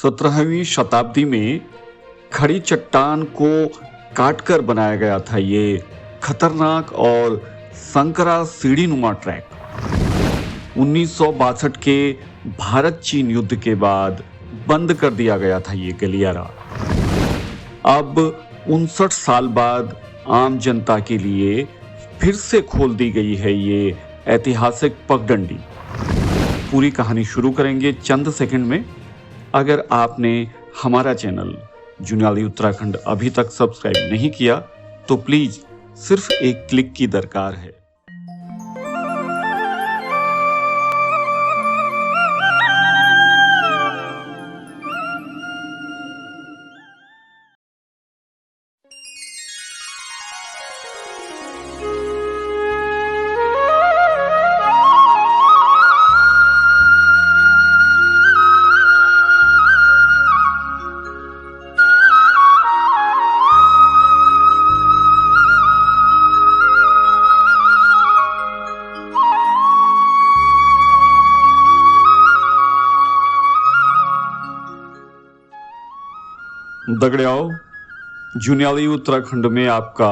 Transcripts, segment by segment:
17वीं शताब्दी में खड़ी चट्टान को काटकर बनाया गया था ये खतरनाक और संकरा सीढ़ीनुमा ट्रैक। 1962 के भारत चीन युद्ध के बाद बंद कर दिया गया था ये गलियारा। अब 59 साल बाद आम जनता के लिए फिर से खोल दी गई है ये ऐतिहासिक पगडंडी। पूरी कहानी शुरू करेंगे चंद सेकंड में। अगर आपने हमारा चैनल जुनियाली उत्तराखंड अभी तक सब्सक्राइब नहीं किया तो प्लीज सिर्फ एक क्लिक की दरकार है। दगड़ियाओ, जुनियाली उत्तराखंड में आपका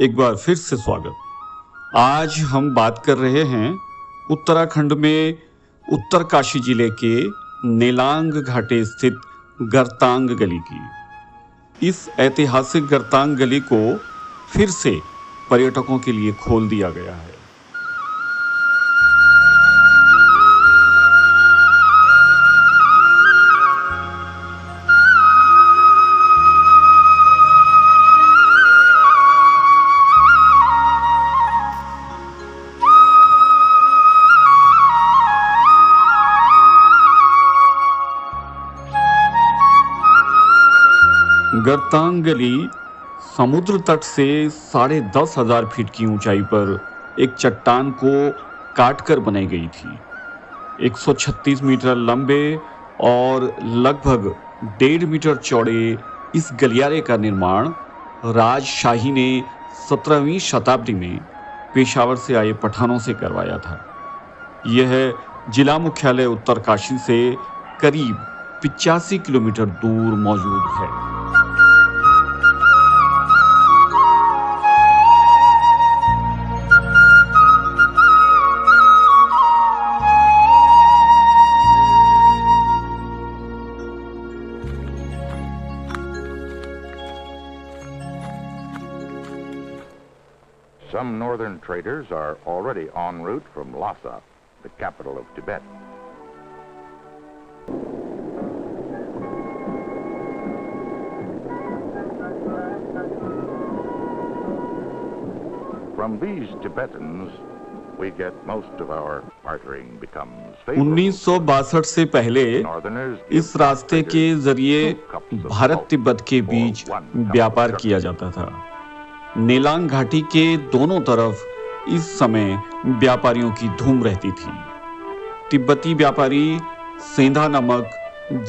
एक बार फिर से स्वागत। आज हम बात कर रहे हैं उत्तराखंड में उत्तरकाशी जिले के नेलांग घाटी स्थित गरतांग गली की। इस ऐतिहासिक गरतांग गली को फिर से पर्यटकों के लिए खोल दिया गया है। गरतांग गली समुद्र तट से 10,500 फीट की ऊंचाई पर एक चट्टान को काटकर बनाई गई थी। 136 मीटर लंबे और लगभग 1.5 मीटर चौड़े इस गलियारे का निर्माण राजशाही ने 17वीं शताब्दी में पेशावर से आए पठानों से करवाया था। यह जिला मुख्यालय उत्तरकाशी से करीब 85 किलोमीटर दूर मौजूद है। Some northern traders are already en route from Lhasa, the capital of Tibet. From these Tibetans, we get most of our bartering becomes favorable. 1962 से पहले इस रास्ते के जरिए भारत तिब्बत के बीच व्यापार किया जाता था। नेलांग घाटी के दोनों तरफ इस समय व्यापारियों की धूम रहती थी। तिब्बती व्यापारी सेंधा नमक,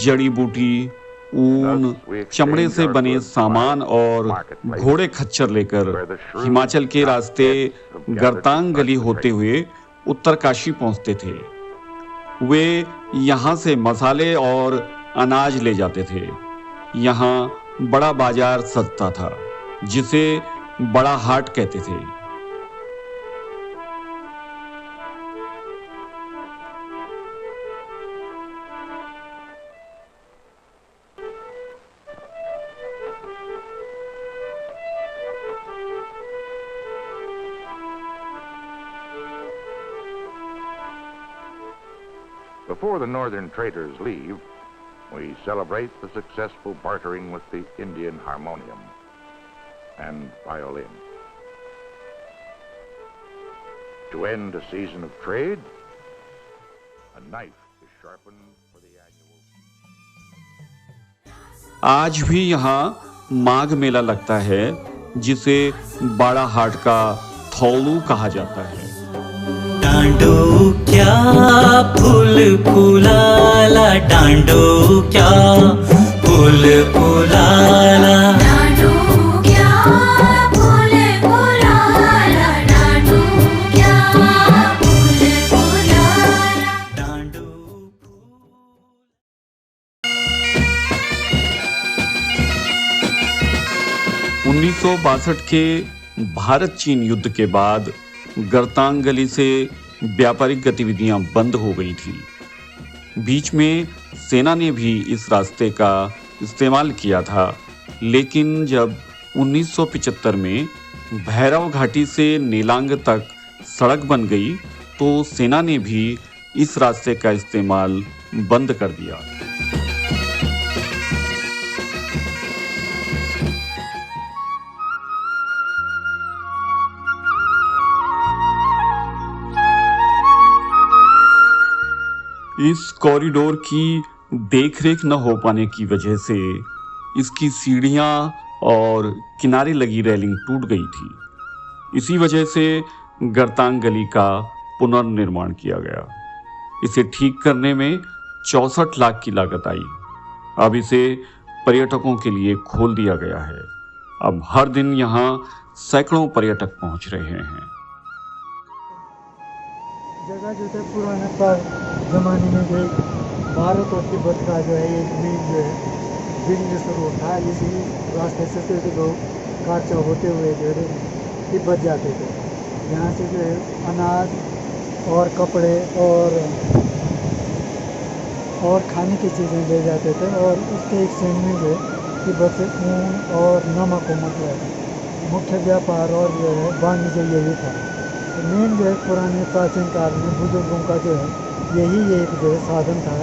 जड़ी बूटी, ऊन, चमड़े से बने सामान और घोड़े खच्चर लेकर हिमाचल के रास्ते गरतांग गली होते हुए उत्तरकाशी पहुंचते थे। वे यहाँ से मसाले और अनाज ले जाते थे। यहाँ बड़ा बाजार सजता था जिसे बड़ा हाट कहते थे। Before the northern traders leave, we celebrate the successful bartering with the Indian harmonium and violin. To end a season of trade, a knife is sharpened for the annual. आज भी यहाँ माघ मेला लगता है जिसे बाड़ा हाट का थौलू कहा जाता है। डांडो क्या फूल फुलाला, डांडो क्या फूल फुलाला, डांडो क्या फूल फुलाला, डांडो क्या फूल फुलाला, डांडो फूल। 1962 के भारत चीन युद्ध के बाद गरतांग गली से व्यापारिक गतिविधियां बंद हो गई थी। बीच में सेना ने भी इस रास्ते का इस्तेमाल किया था, लेकिन जब 1975 में भैरव घाटी से नेलांग तक सड़क बन गई तो सेना ने भी इस रास्ते का इस्तेमाल बंद कर दिया। इस कॉरिडोर की देखरेख न हो पाने की वजह से इसकी सीढ़ियां और किनारे लगी रेलिंग टूट गई थी। इसी वजह से गरतांग गली का पुनर्निर्माण किया गया। इसे ठीक करने में 64 लाख की लागत आई। अब इसे पर्यटकों के लिए खोल दिया गया है। अब हर दिन यहाँ सैकड़ों पर्यटक पहुँच रहे हैं। जगह जो है पुराने ज़माने में जो भारत और तिब्बत का जो है एक मेन जो है बिजनेस रोड था। इसी रास्ते से तो लोग कारचा होते हुए जो है तिब्बत जाते थे। यहाँ से जो है अनाज और कपड़े और खाने की चीज़ें ले जाते थे और उसके एक्सचेंज में जो है तिब्बत से ऊन और नमक को मतलब मुख्य व्यापार और जो है वाणिज्य यही था। तो मेन जो है पुराने प्राचीन काल में बुजुर्गों का जो है यही एक जो है साधन था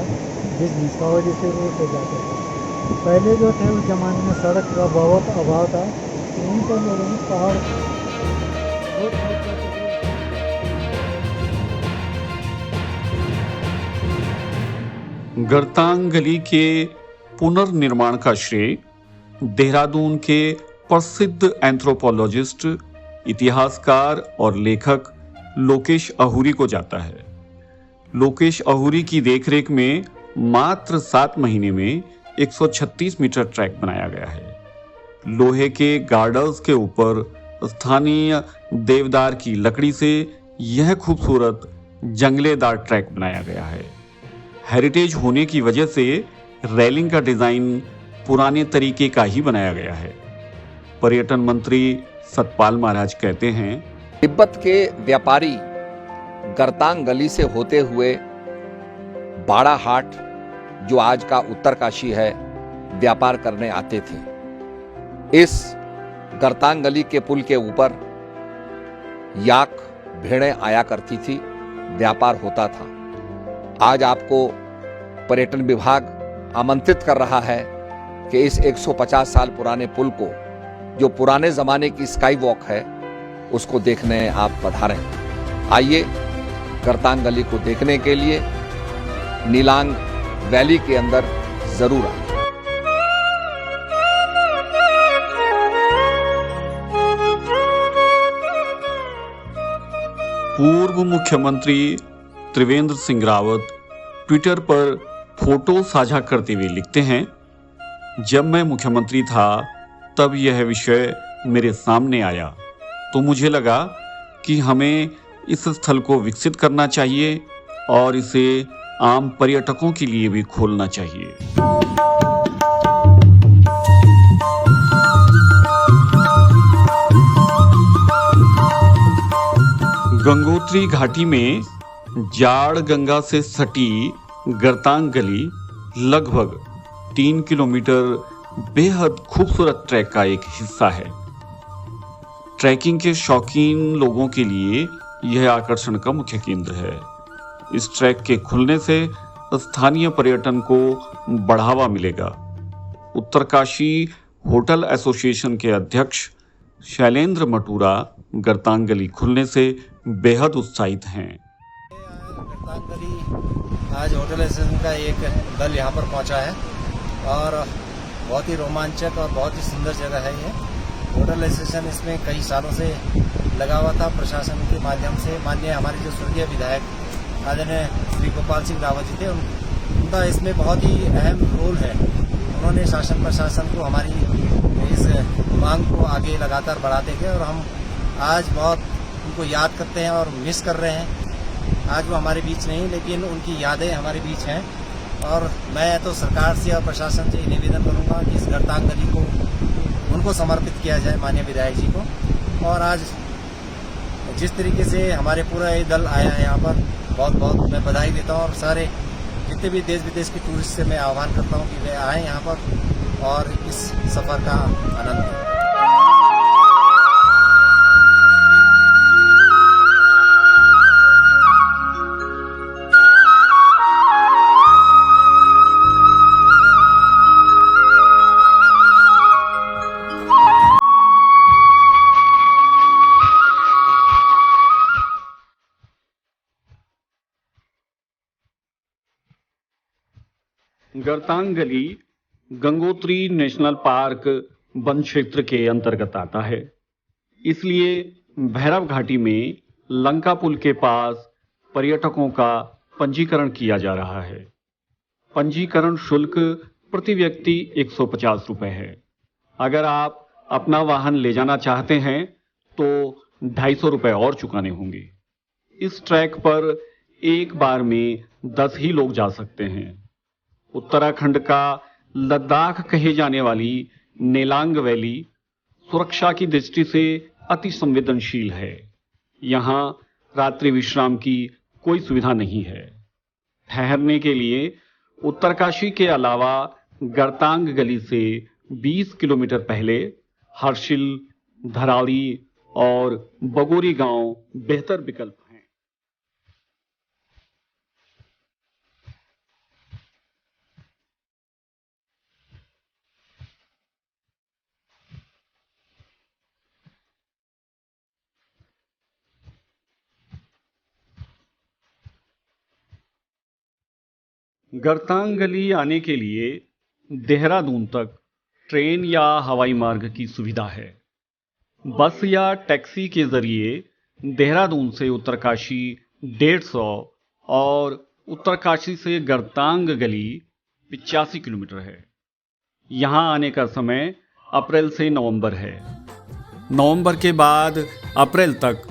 बिजनेस का, और जिससे रोड से जाते थे। पहले जो थे उस ज़माने में सड़क का बहुत अभाव था, तो उन पर लोगों ने पहाड़ गरतांग गली के पुनर्निर्माण का श्रेय देहरादून के प्रसिद्ध एंथ्रोपोलॉजिस्ट, इतिहासकार और लेखक लोकेश अहुरी को जाता है। लोकेश अहुरी की देखरेख में मात्र 7 महीने में 136 मीटर ट्रैक बनाया गया है। लोहे के गार्डर्स के ऊपर स्थानीय देवदार की लकड़ी से यह खूबसूरत जंगलेदार ट्रैक बनाया गया है। हेरिटेज होने की वजह से रेलिंग का डिजाइन पुराने तरीके का ही बनाया गया है। पर्यटन मंत्री सतपाल महाराज कहते हैं, तिब्बत के व्यापारी गरतांग गली से होते हुए बाड़ाहाट, जो आज का उत्तरकाशी है, व्यापार करने आते थे। इस गरतांग गली के पुल के ऊपर याक भेड़ें आया करती थी, व्यापार होता था। आज आपको पर्यटन विभाग आमंत्रित कर रहा है कि इस 150 साल पुराने पुल को, जो पुराने जमाने की स्काई वॉक है, उसको देखने आप पधारें। आइए गरतांग गली को देखने के लिए नीलांग वैली के अंदर जरूर आए। पूर्व मुख्यमंत्री त्रिवेंद्र सिंह रावत ट्विटर पर फोटो साझा करते हुए लिखते हैं, जब मैं मुख्यमंत्री था तब यह विषय मेरे सामने आया तो मुझे लगा कि हमें इस स्थल को विकसित करना चाहिए और इसे आम पर्यटकों के लिए भी खोलना चाहिए। गंगोत्री घाटी में जाड़ गंगा से सटी गरतांग गली लगभग 3 किलोमीटर बेहद खूबसूरत ट्रैक का एक हिस्सा है। ट्रैकिंग के शौकीन लोगों के लिए यह आकर्षण का मुख्य केंद्र है। इस ट्रैक के खुलने से स्थानीय पर्यटन को बढ़ावा मिलेगा। उत्तरकाशी होटल एसोसिएशन के अध्यक्ष शैलेंद्र मटूरा गरतांग गली खुलने से बेहद उत्साहित हैं। गरतांग गली आज होटल एसोसिएशन का एक दल यहाँ पर पहुँचा है और बहुत ही रोमांचक और बहुत ही सुंदर जगह है ये। होटल एसोसिएशन इसमें कई सालों से लगा हुआ था। प्रशासन के माध्यम से माननीय हमारे जो स्वर्गीय विधायक आदरणीय श्री गोपाल सिंह रावत जी थे, उनका इसमें बहुत ही अहम रोल है। उन्होंने शासन प्रशासन को हमारी इस मांग को आगे लगातार बढ़ाते गए और हम आज बहुत उनको याद करते हैं और मिस कर रहे हैं। आज वो हमारे बीच नहीं, लेकिन उनकी यादें हमारे बीच हैं। और मैं तो सरकार से और प्रशासन से निवेदन करूंगा कि इस गरतांग गली को उनको समर्पित किया जाए, माननीय विधायक जी को। और आज जिस तरीके से हमारे पूरा ये दल आया है यहाँ पर, बहुत बहुत मैं बधाई देता हूँ। और सारे जितने भी देश विदेश के टूरिस्ट से मैं आह्वान करता हूँ कि वे आएँ यहाँ पर और इस सफ़र का आनंद लें। गरतांग गली गंगोत्री नेशनल पार्क वन क्षेत्र के अंतर्गत आता है, इसलिए भैरव घाटी में लंका पुल के पास पर्यटकों का पंजीकरण किया जा रहा है। पंजीकरण शुल्क प्रति व्यक्ति 150 रुपए है। अगर आप अपना वाहन ले जाना चाहते हैं तो 250 रुपए और चुकाने होंगे। इस ट्रैक पर एक बार में 10 ही लोग जा सकते हैं। उत्तराखंड का लद्दाख कहे जाने वाली नेलांग वैली सुरक्षा की दृष्टि से अति संवेदनशील है। यहाँ रात्रि विश्राम की कोई सुविधा नहीं है। ठहरने के लिए उत्तरकाशी के अलावा गरतांग गली से 20 किलोमीटर पहले हर्षिल, धराली और बगोरी गांव बेहतर विकल्प हैं। गरतांग गली आने के लिए देहरादून तक ट्रेन या हवाई मार्ग की सुविधा है। बस या टैक्सी के जरिए देहरादून से उत्तरकाशी 150 और उत्तरकाशी से गरतांग गली 85 किलोमीटर है। यहाँ आने का समय अप्रैल से नवंबर है। नवंबर के बाद अप्रैल तक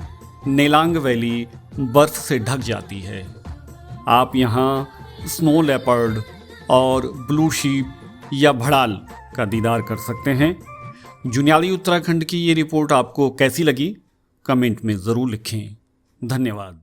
नेलांग वैली बर्फ से ढक जाती है। आप यहाँ स्नो लेपर्ड और ब्लू शीप या भड़ाल का दीदार कर सकते हैं। जुन्याली उत्तराखंड की ये रिपोर्ट आपको कैसी लगी? कमेंट में ज़रूर लिखें। धन्यवाद।